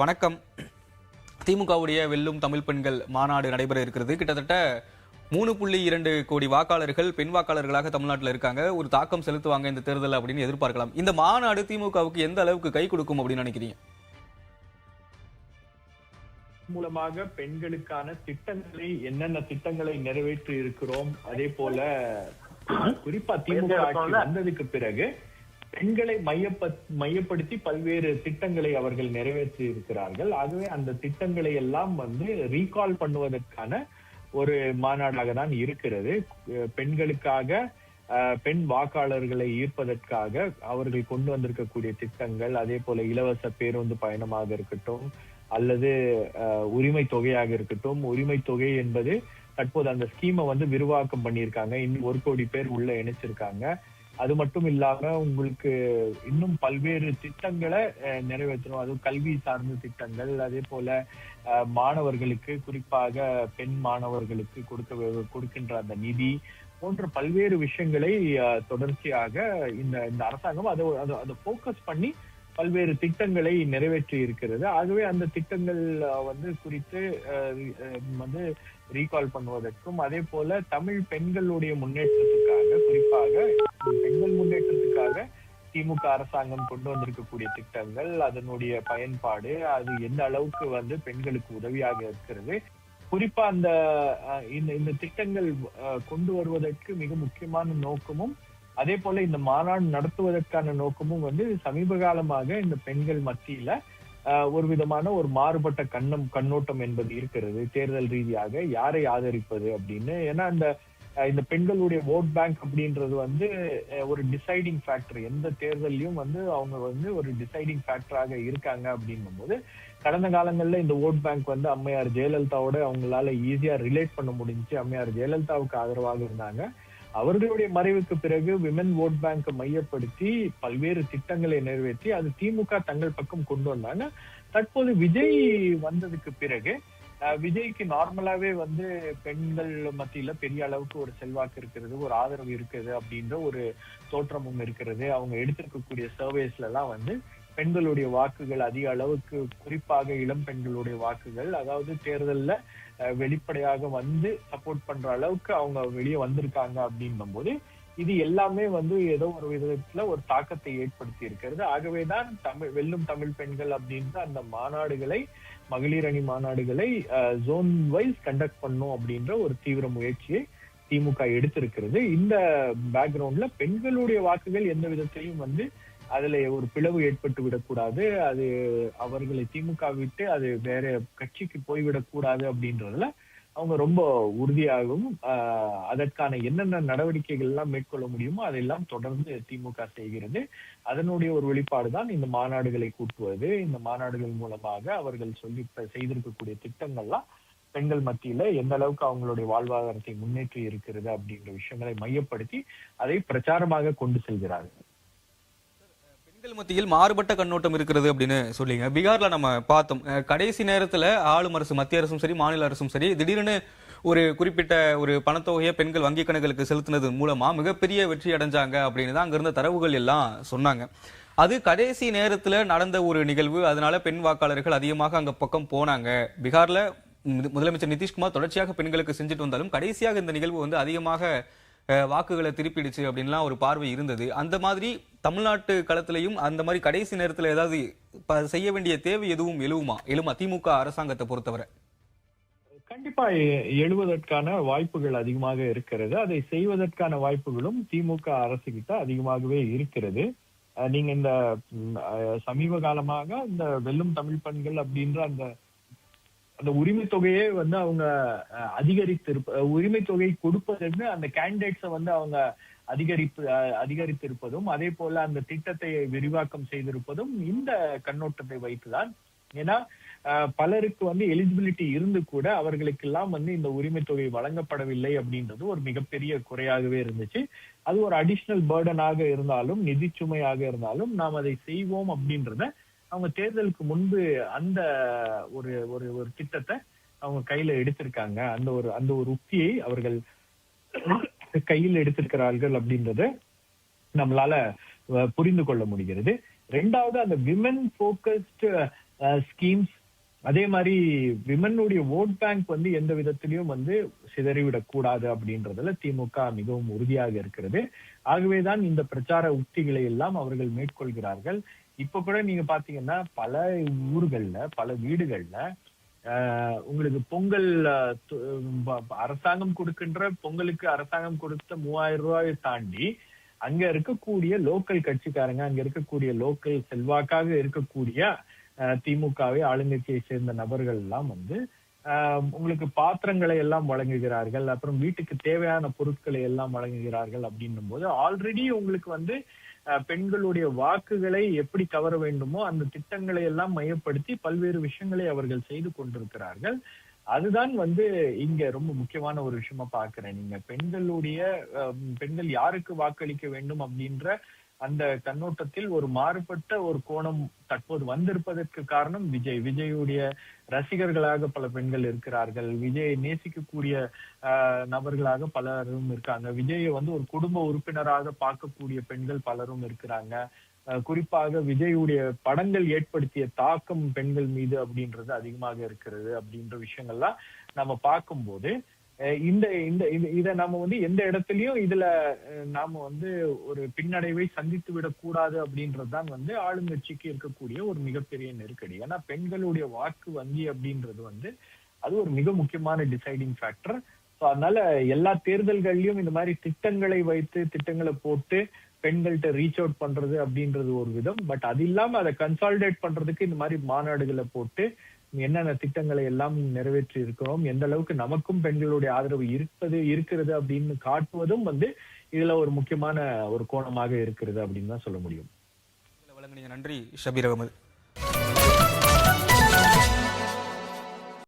வணக்கம். திமுகவுடைய வெல்லும் தமிழ் பெண்கள் மாநாடு நடைபெற இருக்கிறது. கிட்டத்தட்ட 3.2 கோடி வாக்காளர்கள் பெண் வாக்காளர்களாக தமிழ்நாட்டில் இருக்காங்க. ஒரு தாக்கம் செலுத்துவாங்க இந்த தேர்தல் அப்படின்னு எதிர்பார்க்கலாம். இந்த மாநாடு திமுகவுக்கு எந்த அளவுக்கு கை கொடுக்கும் அப்படின்னு நினைக்கிறீங்க? மூலமாக பெண்களுக்கான திட்டங்களை என்னென்ன திட்டங்களை நிறைவேற்றி இருக்கிறோம், அதே போல குறிப்பா திமுக ஆட்சி வந்ததுக்கு பிறகு பெண்களை மையப்படுத்தி பல்வேறு திட்டங்களை அவர்கள் நிறைவேற்றி இருக்கிறார்கள். ஆகவே அந்த திட்டங்களை எல்லாம் ரீகால் பண்ணுவதற்கான ஒரு மாநாடாக தான் இருக்கிறது. பெண்களுக்காக, பெண் வாக்காளர்களை ஈர்ப்பதற்காக அவர்கள் கொண்டு வந்திருக்கக்கூடிய திட்டங்கள், அதே போல இலவச பேருந்து பயணமாக இருக்கட்டும், அல்லது உரிமை தொகையாக இருக்கட்டும். உரிமை தொகை என்பது தற்போது அந்த ஸ்கீமை விரிவாக்கம் பண்ணியிருக்காங்க. இன்னும் 1 கோடி பேர் உள்ள இணைச்சிருக்காங்க. அது மட்டும் இல்லாம உங்களுக்கு இன்னும் பல்வேறு திட்டங்களை நிறைவேற்றணும். அதுவும் கல்வி சார்ந்த திட்டங்கள், அதே போல மாணவர்களுக்கு, குறிப்பாக பெண் மாணவர்களுக்கு கொடுக்கின்ற அந்த நிதி போன்ற பல்வேறு விஷயங்களை தொடர்ச்சியாக இந்த அரசாங்கம் அதை போக்கஸ் பண்ணி பல்வேறு திட்டங்களை நிறைவேற்றி இருக்கிறது. ஆகவே அந்த திட்டங்கள் குறித்து ரீகால் பண்ணுவதற்கும், அதே போல தமிழ் பெண்களுடைய முன்னேற்றத்துக்காக, குறிப்பாக பெண்கள் முன்னேற்றத்துக்காக திமுக அரசாங்கம் கொண்டு வந்திருக்கக்கூடிய திட்டங்கள், அதனுடைய பயன்பாடு, அது எந்த அளவுக்கு பெண்களுக்கு உதவியாக இருக்கிறது, குறிப்பா இந்த திட்டங்கள் கொண்டு வருவதற்கு மிக முக்கியமான நோக்கமும், அதே போல இந்த மாநாடு நடத்துவதற்கான நோக்கமும் சமீப காலமாக இந்த பெண்கள் மத்தியில ஒரு விதமான ஒரு மாறுபட்ட கண்ணோட்டம் என்பது இருக்கிறது. தேர்தல் ரீதியாக யாரை ஆதரிப்பது அப்படின்னு. ஏன்னா இந்த பெண்களுடைய ஓட் பேங்க் அப்படின்றது ஒரு டிசைடிங் ஃபேக்டர். எந்த தேர்தலையும் அவங்க ஒரு டிசைடிங் ஃபேக்டராக இருக்காங்க அப்படின்னும் போது, கடந்த காலங்கள்ல இந்த ஓட் பேங்க் அம்மையார் ஜெயலலிதாவோட அவங்களால ஈஸியா ரிலேட் பண்ண முடிஞ்சு. அம்மையார் ஜெயலலிதாவுக்கு ஆதரவாக இருந்தாங்க. அவர்களுடைய மறைவுக்கு பிறகு விமன் ஓட் பேங்கை மையப்படுத்தி பல்வேறு திட்டங்களை நிறைவேற்றி அது திமுக தங்கள் பக்கம் கொண்டு வந்தாங்க. தற்போது விஜய் வந்ததுக்கு பிறகு விஜய்க்கு நார்மலாவே பெண்கள் மத்தியில பெரிய அளவுக்கு ஒரு செல்வாக்கு இருக்கிறது, ஒரு ஆதரவு இருக்கிறது அப்படின்ற ஒரு தோற்றமும் இருக்கிறது. அவங்க எடுத்திருக்கக்கூடிய சர்வேஸ்ல எல்லாம் பெண்களுடைய வாக்குகள் அதிக அளவுக்கு, குறிப்பாக இளம் பெண்களுடைய வாக்குகள், அதாவது தேர்தல்ல வெளிப்படையாக சப்போர்ட் பண்ற அளவுக்கு அவங்க வெளியே வந்திருக்காங்க அப்படின்னும் போது, இது எல்லாமே ஏதோ ஒரு விதத்துல ஒரு தாக்கத்தை ஏற்படுத்தி இருக்கிறது. ஆகவேதான் வெல்லும் தமிழ் பெண்கள் அப்படின்ற அந்த மாநாடுகளை, மகளிர் அணி மாநாடுகளை ஜோன் வைஸ் கண்டக்ட் பண்ணும் அப்படின்ற ஒரு தீவிர முயற்சியை திமுக எடுத்திருக்கிறது. இந்த பேக்ரவுண்ட்ல பெண்களுடைய வாக்குகள் எந்த விதத்திலையும் அதுல ஒரு பிளவு ஏற்பட்டு விடக்கூடாது, அது அவர்களை திமுக விட்டு அது வேற கட்சிக்கு போய்விடக்கூடாது அப்படின்றதுல அவங்க ரொம்ப உறுதியாகவும், அதற்கான என்னென்ன நடவடிக்கைகள் எல்லாம் மேற்கொள்ள முடியுமோ அதெல்லாம் தொடர்ந்து திமுக செய்கிறது. அதனுடைய ஒரு வெளிப்பாடுதான் இந்த மாநாடுகளை கூட்டுவது. இந்த மாநாடுகள் மூலமாக அவர்கள் செய்திருக்கக்கூடிய திட்டங்கள்லாம் பெண்கள் மத்தியில எந்த அளவுக்கு அவங்களுடைய வாழ்வாதாரத்தை முன்னேற்றி இருக்கிறது அப்படின்ற விஷயங்களை மையப்படுத்தி அதை பிரச்சாரமாக கொண்டு செல்கிறார்கள். பெண்கள் மத்தியில் மாறுபட்ட கண்ணோட்டம் இருக்கிறது அப்படின்னு சொல்லிங்க. பீகார்ல நம்ம பார்த்தோம், கடைசி நேரத்துல ஆளும் அரசு, மத்திய அரசும் சரி மாநில அரசும் சரி, திடீர்னு ஒரு குறிப்பிட்ட ஒரு பணத்தொகையை பெண்கள் வங்கி கணக்குகளுக்கு செலுத்தினது மூலமா மிகப்பெரிய வெற்றி அடைஞ்சாங்க அப்படின்னு தான் அங்க இருந்த தரவுகள் எல்லாம் சொன்னாங்க. அது கடைசி நேரத்துல நடந்த ஒரு நிகழ்வு. அதனால பெண் வாக்காளர்கள் அதிகமாக அங்க பக்கம் போனாங்க. பீகார்ல முதலமைச்சர் நிதிஷ்குமார் தொடர்ச்சியாக பெண்களுக்கு செஞ்சுட்டு வந்தாலும் கடைசியாக இந்த நிகழ்வு அதிகமாக வாக்குகளை திருப்பிடுச்சு அப்படின்லாம் ஒரு பார்வை இருந்தது. அந்த மாதிரி தமிழ்நாட்டு களத்திலையும் அந்த மாதிரி கடைசி நேரத்துல ஏதாவது செய்ய வேண்டிய தேவை எதுவும் எழுமா திமுக அரசாங்கத்தை பொறுத்தவரை? கண்டிப்பா எழுவதற்கான வாய்ப்புகள் அதிகமாக இருக்கிறது. அதை செய்வதற்கான வாய்ப்புகளும் திமுக அரசு கிட்ட அதிகமாகவே இருக்கிறது. நீங்க இந்த சமீப காலமாக இந்த வெல்லும் தமிழ் பெண்கள் அப்படின்ற அந்த உரிமை தொகையை அவங்க உரிமை தொகை கொடுப்பதற்கு அந்த கேண்டிடேட்ஸை அவங்க அதிகரித்திருப்பதும், அதே போல அந்த திட்டத்தை விரிவாக்கம் செய்திருப்பதும் இந்த கண்ணோட்டத்தை வைத்துதான். ஏன்னா பலருக்கு எலிஜிபிலிட்டி இருந்து கூட அவர்களுக்கெல்லாம் இந்த உரிமை தொகை வழங்கப்படவில்லை அப்படின்றது ஒரு மிகப்பெரிய குறையாகவே இருந்துச்சு. அது ஒரு அடிஷனல் பேர்டனாக இருந்தாலும், நிதி சுமையாக இருந்தாலும் நாம் அதை செய்வோம் அப்படின்றத அவங்க தேர்தலுக்கு முன்பு அந்த ஒரு ஒரு திட்டத்தை அவங்க கையில எடுத்திருக்காங்க. அந்த ஒரு உத்தியை அவர்கள் கையில் எடுத்திருக்கிறார்கள் அப்படின்றத நம்மளால புரிந்து கொள்ள முடிகிறது. ரெண்டாவது, அந்த விமன் போக்கஸ்டு ஸ்கீம்ஸ். அதே மாதிரி விமனுடைய ஓட் பேங்க் வந்து எந்த விதத்திலையும் வந்து சிதறிவிடக் கூடாது அப்படின்றதுல திமுக மிகவும் உறுதியாக இருக்கிறது. ஆகவேதான் இந்த பிரச்சார உத்திகளை எல்லாம் அவர்கள் மேற்கொள்கிறார்கள். இப்ப கூட நீங்க பாத்தீங்கன்னா பல ஊர்கள்ல, பல வீடுகள்ல உங்களுக்கு பொங்கல் அரசாங்கம் கொடுக்கின்ற பொங்கலுக்கு அரசாங்கம் கொடுத்த 3000 ரூபாயை தாண்டி அங்க இருக்கக்கூடிய லோக்கல் கட்சிக்காரங்க, அங்க இருக்கக்கூடிய லோக்கல் செல்வாக்காக இருக்கக்கூடிய திமுகவை ஆளுங்கட்சியை சேர்ந்த நபர்கள் எல்லாம் வந்து உங்களுக்கு பாத்திரங்களை எல்லாம் வழங்குகிறார்கள், அப்புறம் வீட்டுக்கு தேவையான பொருட்களை எல்லாம் வழங்குகிறார்கள். அப்படின்னும் போது ஆல்ரெடி உங்களுக்கு வந்து பெண்களுடைய வாக்குகளை எப்படி கவர வேண்டுமோ அந்த திட்டங்களை எல்லாம் மையப்படுத்தி பல்வேறு விஷயங்களை அவர்கள் செய்து கொண்டிருக்கிறார்கள். அதுதான் வந்து இங்க ரொம்ப முக்கியமான ஒரு விஷயமா பாக்குறேன். நீங்க பெண்கள் யாருக்கு வாக்களிக்க வேண்டும் அப்படின்ற அந்த கண்ணோட்டத்தில் ஒரு மாறுபட்ட ஒரு கோணம் தற்போது வந்திருப்பதற்கு காரணம் விஜயுடைய ரசிகர்களாக பல பெண்கள் இருக்கிறார்கள். விஜயை நேசிக்கக்கூடிய நபர்களாக பலரும் இருக்காங்க. விஜயை வந்து ஒரு குடும்ப உறுப்பினராக பார்க்கக்கூடிய பெண்கள் பலரும் இருக்கிறாங்க. குறிப்பாக விஜயுடைய படங்கள் ஏற்படுத்திய தாக்கம் பெண்கள் மீது அப்படின்றது அதிகமாக இருக்கிறது. அப்படின்ற விஷயங்கள்லாம் நம்ம பார்க்கும்போது இத நாம வந்து எந்த இடத்துலயும் இதுல நாம வந்து ஒரு பின்னடைவை சந்தித்து விடக் கூடாது அப்படின்றதுதான் வந்து ஆளுங்கட்சிக்கு இருக்கக்கூடிய ஒரு மிகப்பெரிய நெருக்கடி. ஏன்னா பெண்களுடைய வாக்கு வங்கி அப்படின்றது வந்து அது ஒரு மிக முக்கியமான டிசைடிங் ஃபேக்டர். ஸோ அதனால எல்லா தேர்தல்கள்லயும் இந்த மாதிரி திட்டங்களை வைத்து திட்டங்களை போட்டு பெண்கள்கிட்ட ரீச் அவுட் பண்றது அப்படின்றது ஒரு விதம். பட் அது இல்லாம அதை கன்சாலிடேட் பண்றதுக்கு இந்த மாதிரி மாநாடுகளை போட்டு என்னென்ன திட்டங்களை எல்லாம் நிறைவேற்றி இருக்கிறோம், எந்த அளவுக்கு நமக்கும் பெண்களுடைய ஆதரவு இருக்கிறது அப்படின்னு காட்டுவதும் வந்து இதுல ஒரு முக்கியமான ஒரு கோணமாக இருக்கிறது அப்படின்னு தான் சொல்ல முடியும். நன்றி ஷபீர் அகமது.